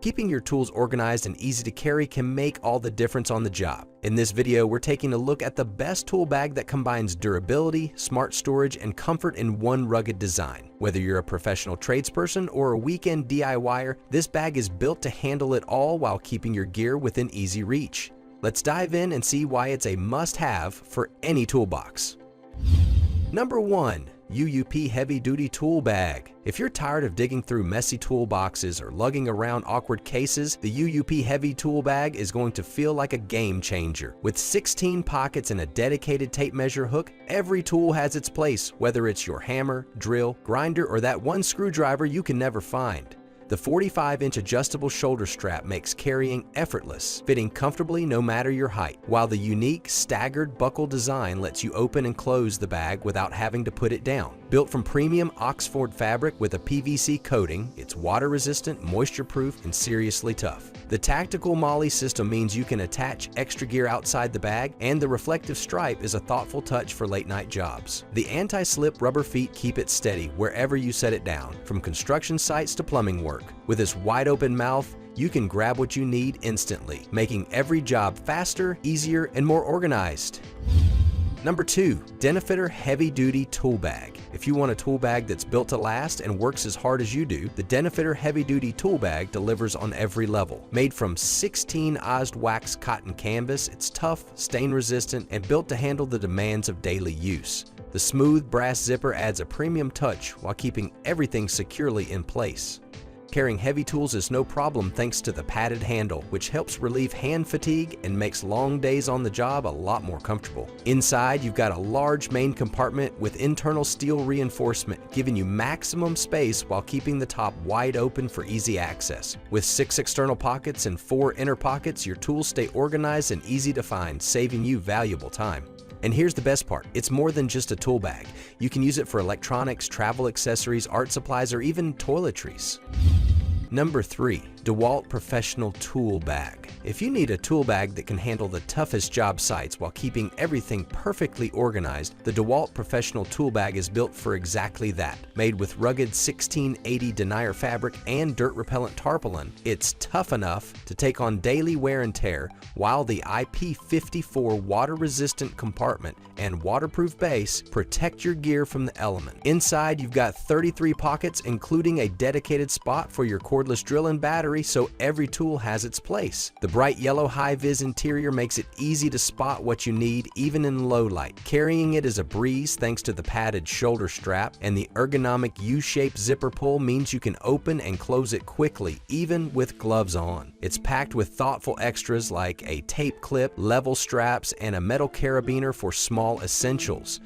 Keeping your tools organized and easy to carry can make all the difference on the job. In this video, we're taking a look at the best tool bag that combines durability, smart storage, and comfort in one rugged design. Whether you're a professional tradesperson or a weekend DIYer, this bag is built to handle it all while keeping your gear within easy reach. Let's dive in and see why it's a must-have for any toolbox. Number 1. UUP Heavy Duty Tool Bag. If you're tired of digging through messy toolboxes or lugging around awkward cases, the UUP Heavy Tool Bag is going to feel like a game changer. With 16 pockets and a dedicated tape measure hook, every tool has its place, whether it's your hammer, drill, grinder, or that one screwdriver you can never find. The 45-inch adjustable shoulder strap makes carrying effortless, fitting comfortably no matter your height, while the unique staggered buckle design lets you open and close the bag without having to put it down. Built from premium Oxford fabric with a PVC coating, it's water-resistant, moisture-proof, and seriously tough. The tactical MOLLE system means you can attach extra gear outside the bag, and the reflective stripe is a thoughtful touch for late-night jobs. The anti-slip rubber feet keep it steady wherever you set it down, from construction sites to plumbing work. With this wide-open mouth, you can grab what you need instantly, making every job faster, easier, and more organized. Number 2. Denifiter Heavy Duty Tool Bag. If you want a tool bag that's built to last and works as hard as you do, the Denifiter Heavy Duty Tool Bag delivers on every level. Made from 16 Oz wax cotton canvas, it's tough, stain-resistant, and built to handle the demands of daily use. The smooth brass zipper adds a premium touch while keeping everything securely in place. Carrying heavy tools is no problem thanks to the padded handle, which helps relieve hand fatigue and makes long days on the job a lot more comfortable. Inside, you've got a large main compartment with internal steel reinforcement, giving you maximum space while keeping the top wide open for easy access. With 6 external pockets and 4 inner pockets, your tools stay organized and easy to find, saving you valuable time. And here's the best part, it's more than just a tool bag. You can use it for electronics, travel accessories, art supplies, or even toiletries. Number 3. DeWalt Professional Tool Bag. If you need a tool bag that can handle the toughest job sites while keeping everything perfectly organized, the DeWalt Professional Tool Bag is built for exactly that. Made with rugged 1680 denier fabric and dirt-repellent tarpaulin, it's tough enough to take on daily wear and tear, while the IP54 water-resistant compartment and waterproof base protect your gear from the element. Inside, you've got 33 pockets, including a dedicated spot for your cordless drill and battery, so every tool has its place. The bright yellow high-vis interior makes it easy to spot what you need even in low light. Carrying it is a breeze thanks to the padded shoulder strap, and the ergonomic U-shaped zipper pull means you can open and close it quickly even with gloves on. It's packed with thoughtful extras like a tape clip, level straps, and a metal carabiner for small essentials.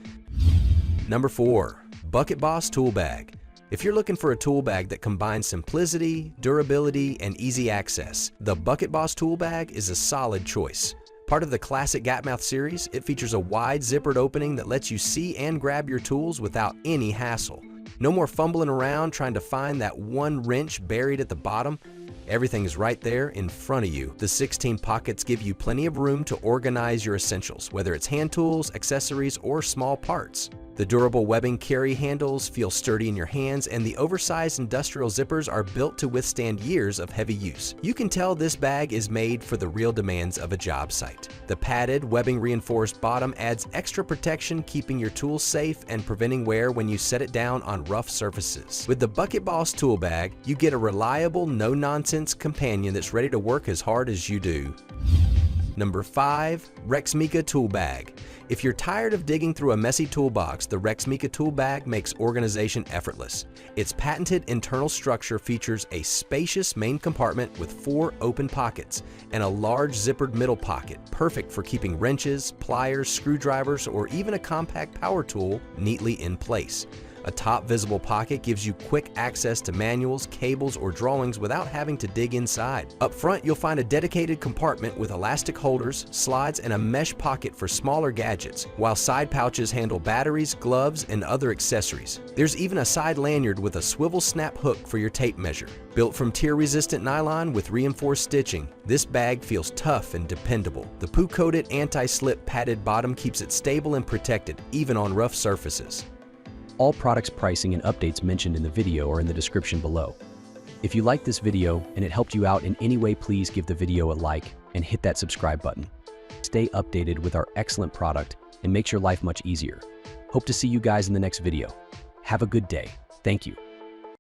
Number 4. Bucket Boss Tool Bag. If you're looking for a tool bag that combines simplicity, durability, and easy access, the Bucket Boss Tool Bag is a solid choice. Part of the classic Gapmouth series, it features a wide zippered opening that lets you see and grab your tools without any hassle. No more fumbling around trying to find that one wrench buried at the bottom. Everything is right there in front of you. The 16 pockets give you plenty of room to organize your essentials, whether it's hand tools, accessories, or small parts. The durable webbing carry handles feel sturdy in your hands, and the oversized industrial zippers are built to withstand years of heavy use. You can tell this bag is made for the real demands of a job site. The padded, webbing-reinforced bottom adds extra protection, keeping your tools safe and preventing wear when you set it down on rough surfaces. With the Bucket Boss Tool Bag, you get a reliable, no-nonsense companion that's ready to work as hard as you do. Number 5. Rexmica Tool Bag. If you're tired of digging through a messy toolbox, the Rexmica Tool Bag makes organization effortless. Its patented internal structure features a spacious main compartment with 4 open pockets and a large zippered middle pocket, perfect for keeping wrenches, pliers, screwdrivers, or even a compact power tool neatly in place. A top visible pocket gives you quick access to manuals, cables, or drawings without having to dig inside. Up front, you'll find a dedicated compartment with elastic holders, slides, and a mesh pocket for smaller gadgets, while side pouches handle batteries, gloves, and other accessories. There's even a side lanyard with a swivel snap hook for your tape measure. Built from tear-resistant nylon with reinforced stitching, this bag feels tough and dependable. The poo-coated anti-slip padded bottom keeps it stable and protected, even on rough surfaces. All products pricing and updates mentioned in the video are in the description below. If you liked this video and it helped you out in any way, please give the video a like and hit that subscribe button. Stay updated with our excellent product and makes your life much easier. Hope to see you guys in the next video. Have a good day. Thank you.